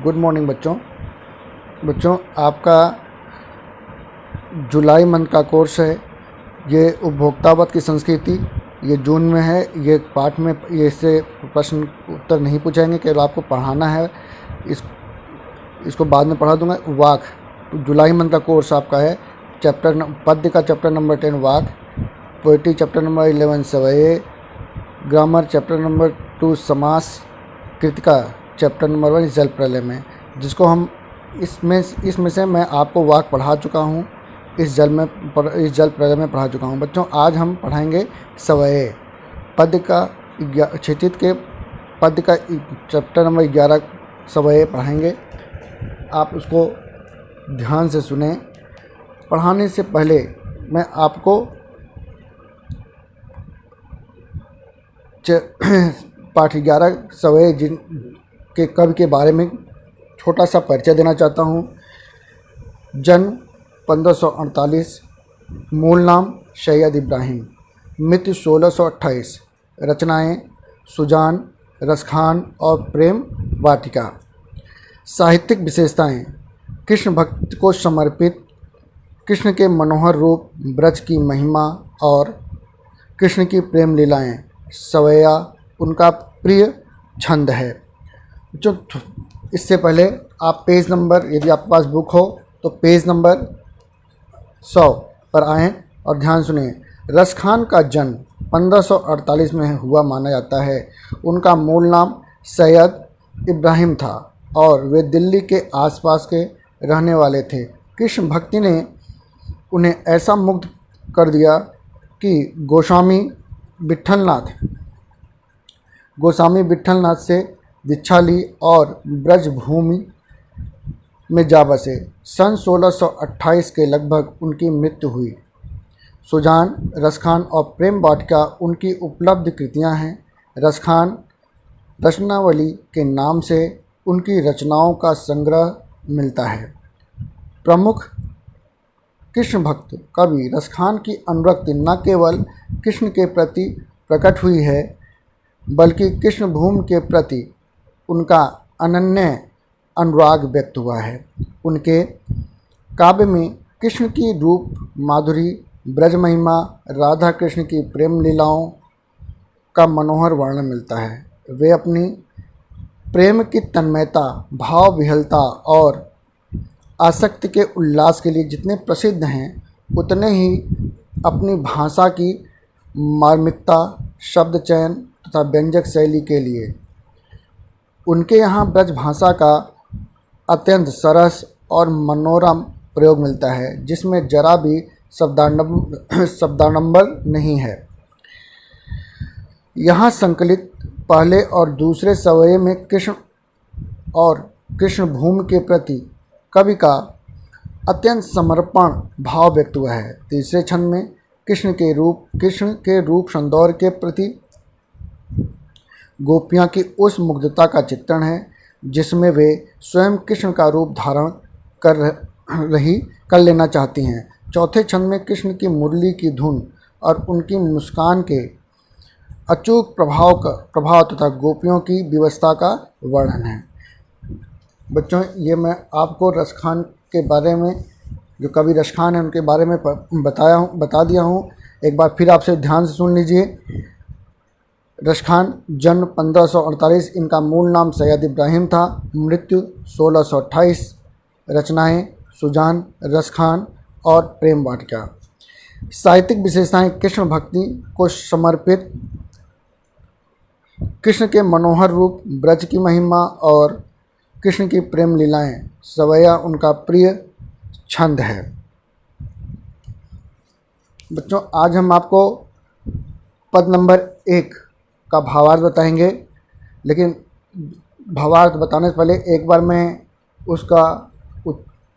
Good morning बच्चों आपका जुलाई month का कोर्स है। ये उपभोक्तावद की संस्कृति, ये जून में है। ये पाठ में ये इससे प्रश्न उत्तर नहीं पूछेंगे, केवल आपको पढ़ाना है। इसको बाद में पढ़ा दूंगा। वाक, तो जुलाई मंथ का कोर्स आपका है। पद्य का chapter number 10 Vakh, poetry chapter number 11 Savaiye, grammar chapter number 2 समास, कृतिका चैप्टर नंबर 1 जल प्रलय में, जिसको हम इसमें से मैं आपको वाक पढ़ा चुका हूँ। इस जल प्रलय में पढ़ा चुका हूँ। बच्चों आज हम पढ़ाएंगे सवये, पद्य का क्षेत्रित के पद्य का चैप्टर नंबर 11 सवये पढ़ाएंगे। आप उसको ध्यान से सुने। पढ़ाने से पहले मैं आपको पाठ 11 सवये के कवि के बारे में छोटा सा परिचय देना चाहता हूँ। जन्म 1548, मूल नाम सैयद इब्राहिम, मृत्यु 1628, रचनाएं सुजान, रसखान और प्रेम वाटिका। साहित्यिक विशेषताएं: कृष्ण भक्त को समर्पित, कृष्ण के मनोहर रूप, ब्रज की महिमा और कृष्ण की प्रेम लीलाएं। सवैया उनका प्रिय छंद है। जो इससे पहले आप पेज नंबर, यदि आपके पास बुक हो तो पेज नंबर 100 पर आएँ और ध्यान सुनिए। रसखान का जन्म 1548 में हुआ माना जाता है। उनका मूल नाम सैयद इब्राहिम था और वे दिल्ली के आसपास के रहने वाले थे। कृष्ण भक्ति ने उन्हें ऐसा मुग्ध कर दिया कि गोस्वामी विट्ठलनाथ से दीक्षा ली और ब्रजभूमि में जा बसे। सन 1628 के लगभग उनकी मृत्यु हुई। सुजान, रसखान और प्रेम वाटिका उनकी उपलब्ध कृतियां हैं। रसखान रचनावली के नाम से उनकी रचनाओं का संग्रह मिलता है। प्रमुख कृष्ण भक्त कवि रसखान की अनुरक्ति न केवल कृष्ण के प्रति प्रकट हुई है, बल्कि कृष्ण भूमि के प्रति उनका अनन्य अनुराग व्यक्त हुआ है। उनके काव्य में कृष्ण की रूप माधुरी, ब्रज महिमा, राधा कृष्ण की प्रेम लीलाओं का मनोहर वर्णन मिलता है। वे अपनी प्रेम की तन्मयता, भाव विहलता और आसक्ति के उल्लास के लिए जितने प्रसिद्ध हैं, उतने ही अपनी भाषा की मार्मिकता, शब्द चयन तथा व्यंजक शैली के लिए। उनके यहाँ ब्रज भाषा का अत्यंत सरस और मनोरम प्रयोग मिलता है, जिसमें जरा भी शब्दाडंबर नहीं है। यहाँ संकलित पहले और दूसरे सवये में कृष्ण और कृष्ण भूमि के प्रति कवि का अत्यंत समर्पण भाव व्यक्त हुआ है। तीसरे छंद में कृष्ण के रूप सौंदर्य के प्रति गोपियाँ की उस मुग्धता का चित्रण है, जिसमें वे स्वयं कृष्ण का रूप धारण कर लेना चाहती हैं। चौथे छंद में कृष्ण की मुरली की धुन और उनकी मुस्कान के अचूक प्रभाव तथा गोपियों की विवस्था का वर्णन है। बच्चों, ये मैं आपको रसखान के बारे में, जो कवि रसखान है, उनके बारे में बता दिया हूँ। एक बार फिर आपसे ध्यान से सुन लीजिए। रसखान जन्म 1548, इनका मूल नाम सैयद इब्राहिम था, मृत्यु 1628, रचनाएं सुजान, रसखान और प्रेम वाटिका। साहित्यिक विशेषताएं: कृष्ण भक्ति को समर्पित, कृष्ण के मनोहर रूप, ब्रज की महिमा और कृष्ण की प्रेम लीलाएं। सवैया उनका प्रिय छंद है। बच्चों आज हम आपको पद नंबर 1 का भावार्थ बताएंगे, लेकिन भावार्थ बताने से पहले एक बार मैं उसका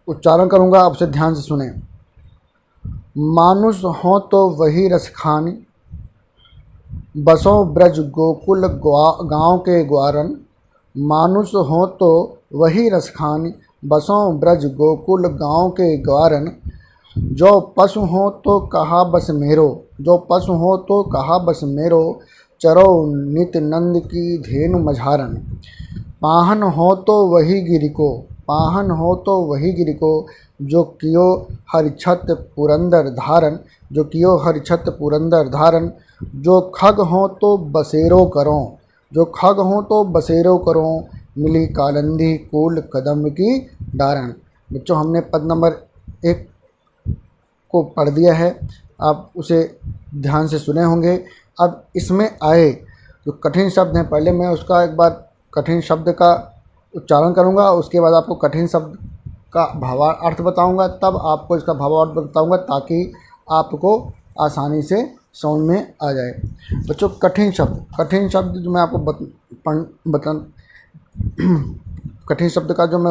उच्चारण करूंगा, आपसे ध्यान से सुने। मानुष हो तो वही रसखानी, बसों ब्रज गोकुल गाँव के ग्वारन। मानुष हो तो वही रसखानी, बसों ब्रज गोकुल गाँव के ग्वारन। जो पशु हो तो कहा बस मेरो, चरो नित नंद की धेनु मझारन। पाहन हो तो वही गिरि को, पाहन हो तो वही गिरि को, जो कियो हरिछत पुरंदर धारन, जो कियो हरिछत पुरंदर धारन, जो खग हो तो बसेरो करो, जो खग हो तो बसेरो करो, मिली कालंदी कूल कदम की डारन। बच्चों, हमने पद नंबर 1 को पढ़ दिया है, आप उसे ध्यान से सुने होंगे। अब इसमें आए जो कठिन शब्द हैं, पहले मैं उसका एक बार कठिन शब्द का उच्चारण करूंगा, उसके बाद आपको कठिन शब्द का भावार्थ बताऊंगा, तब आपको इसका भावार्थ बताऊंगा, ताकि आपको आसानी से समझ में आ जाए। बच्चों, कठिन शब्द जो मैं आपको कठिन शब्द का जो मैं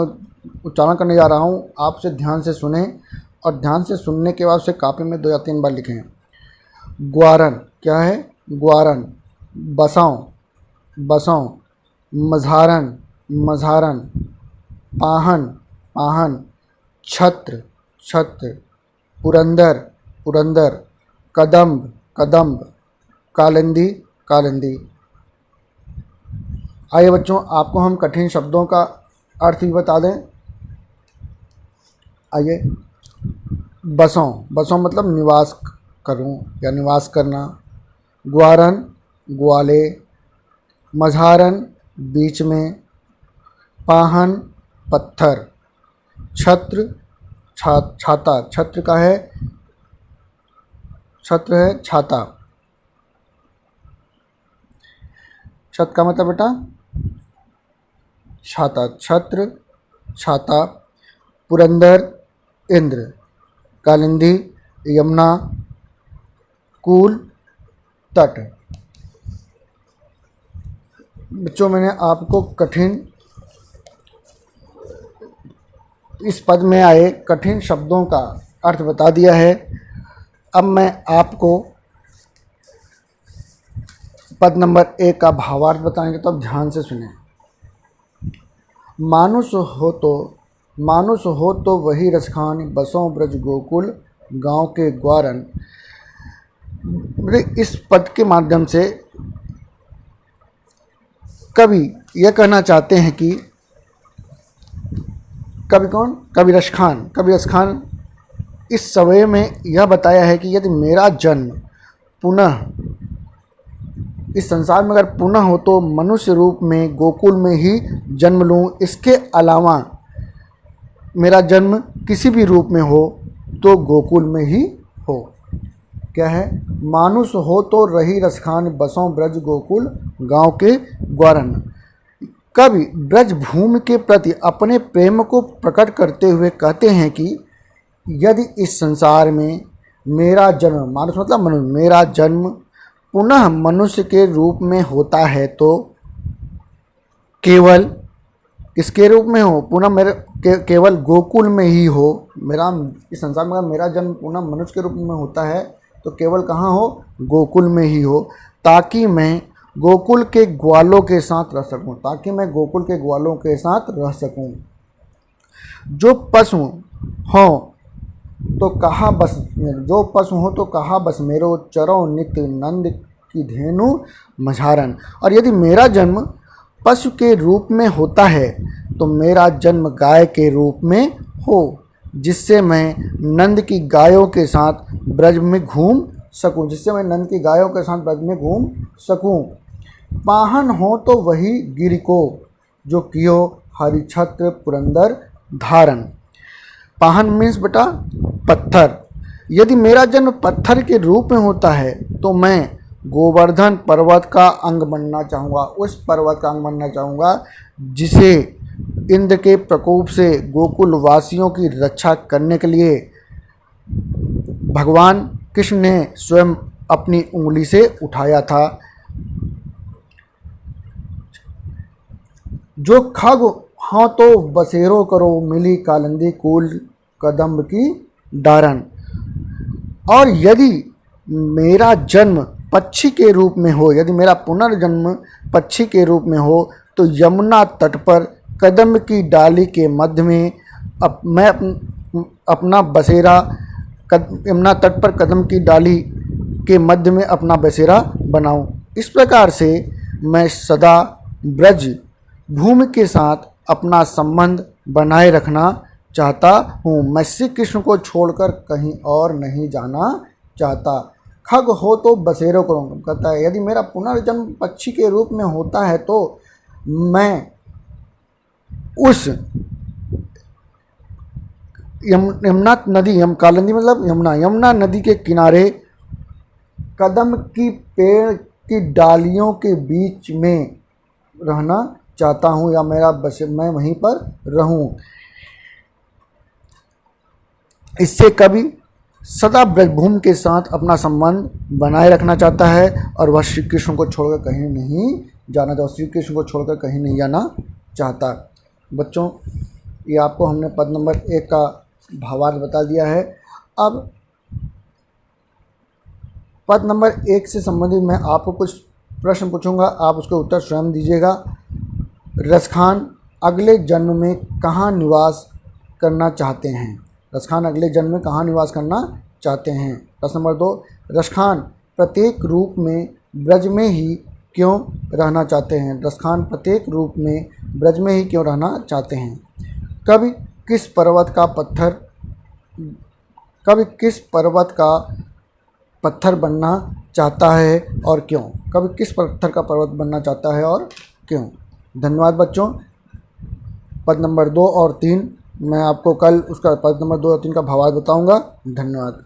उच्चारण करने जा रहा हूँ, आपसे ध्यान से सुने, और ध्यान से सुनने के बाद उसे कापी में 2 या 3 बार लिखें। ग्वारन, क्या है? ग्वारन। बसाऊं, बसाऊं। मझारन, मझारन। पाहन, पाहन। छत्र, छत्र। पुरंदर, पुरंदर। कदम्ब, कदम्ब। कालिंदी, कालिंदी। आइए बच्चों, आपको हम कठिन शब्दों का अर्थ भी बता दें। आइए, बसों, बसों मतलब निवास करूं या निवास करना। ग्वारन, ग्वाले। मझारन, बीच में। पाहन, पत्थर। छत्र, छाता। छत्र का है, छत्र है छाता। छत्र का मतलब बेटा छाता। छत्र, छाता। पुरंदर, इंद्र। कालिंदी, यमुना। कूल, तट। बच्चों, मैंने आपको इस पद में आए कठिन शब्दों का अर्थ बता दिया है। अब मैं आपको पद नंबर 1 का भावार्थ बताएंगे, तो अब ध्यान से सुने। मानुष हो तो वही रसखान, बसों ब्रज गोकुल गांव के ग्वारन। इस पद के माध्यम से कवि यह कहना चाहते हैं कि कवि कौन? कवि रसखान। कवि रसखान इस समय में यह बताया है कि यदि मेरा जन्म पुनः इस संसार में अगर पुनः हो तो मनुष्य रूप में गोकुल में ही जन्म लूँ। इसके अलावा मेरा जन्म किसी भी रूप में हो तो गोकुल में ही हो। क्या है? मानुष हो तो रही रसखान, बसों ब्रज गोकुल गांव के ग्वारन। कवि ब्रज भूमि के प्रति अपने प्रेम को प्रकट करते हुए कहते हैं कि यदि इस संसार में मेरा जन्म, मानुष मतलब मनुष्य, मेरा जन्म पुनः मनुष्य के रूप में होता है तो केवल किसके रूप में हो? पुनः मेरे केवल गोकुल में ही हो। मेरा इस संसार में मेरा जन्म पुनः मनुष्य के रूप में होता है तो केवल कहाँ हो? गोकुल में ही हो, ताकि मैं गोकुल के ग्वालों के साथ रह सकूं, ताकि मैं गोकुल के ग्वालों के साथ रह सकूं। जो पशु हो तो कहा बस मेरो, जो पशु हो तो कहा बस मेरो, चरो नित्य नंद की धेनु मझारन। और यदि मेरा जन्म पशु के रूप में होता है तो मेरा जन्म गाय के रूप में हो, जिससे मैं नंद की गायों के साथ ब्रज में घूम सकूं, जिससे मैं नंद की गायों के साथ ब्रज में घूम सकूं। पाहन हो तो वही गिरि को, जो कियो हरिछत्र पुरंदर धारन। पाहन मीन्स बेटा पत्थर। यदि मेरा जन्म पत्थर के रूप में होता है तो मैं गोवर्धन पर्वत का अंग बनना चाहूँगा, उस पर्वत का अंग बनना चाहूँगा जिसे इंद्र के प्रकोप से गोकुल वासियों की रक्षा करने के लिए भगवान कृष्ण ने स्वयं अपनी उंगली से उठाया था। जो खग हाँ तो बसेरो करो, मिली कालिंदी कूल कदम्ब की डारन। और यदि मेरा जन्म पक्षी के रूप में हो, यदि मेरा पुनर्जन्म पक्षी के रूप में हो तो यमुना तट पर कदम्ब की डाली के मध्य में मैं अपना बसेरा, यमुना तट पर कदम्ब की डाली के मध्य में अपना बसेरा बनाऊं। इस प्रकार से मैं सदा ब्रज भूमि के साथ अपना संबंध बनाए रखना चाहता हूँ। मैं श्री कृष्ण को छोड़कर कहीं और नहीं जाना चाहता। खग हो तो बसेरो करूँ, कहता है यदि मेरा पुनर्जन्म पक्षी के रूप में होता है तो मैं उस यमुना नदी, कालिंदी मतलब यमुना नदी के किनारे कदम की पेड़ की डालियों के बीच में रहना चाहता हूँ, या मैं वहीं पर रहूँ। इससे कवि सदा ब्रजभूमि के साथ अपना संबंध बनाए रखना चाहता है और वह श्री कृष्ण को छोड़कर कहीं नहीं जाना चाहता, श्री कृष्ण को छोड़कर कहीं नहीं जाना चाहता। बच्चों, ये आपको हमने पद नंबर 1 का भावार्थ बता दिया है। अब पद नंबर 1 से संबंधित मैं आपको कुछ प्रश्न पूछूंगा, आप उसके उत्तर स्वयं दीजिएगा। रसखान अगले जन्म में कहाँ निवास करना चाहते हैं? रसखान अगले जन्म में कहाँ निवास करना चाहते हैं? प्रश्न नंबर 2, रसखान प्रत्येक रूप में ब्रज में ही क्यों रहना चाहते हैं? रसखान प्रत्येक रूप में ब्रज में ही क्यों रहना चाहते हैं? कवि किस पर्वत का पत्थर बनना चाहता है और क्यों? कवि किस पत्थर का पर्वत बनना चाहता है और क्यों? धन्यवाद बच्चों। पद नंबर 2 और 3 मैं आपको कल उसका पद नंबर 2 और 3 का भावार्थ बताऊंगा। धन्यवाद।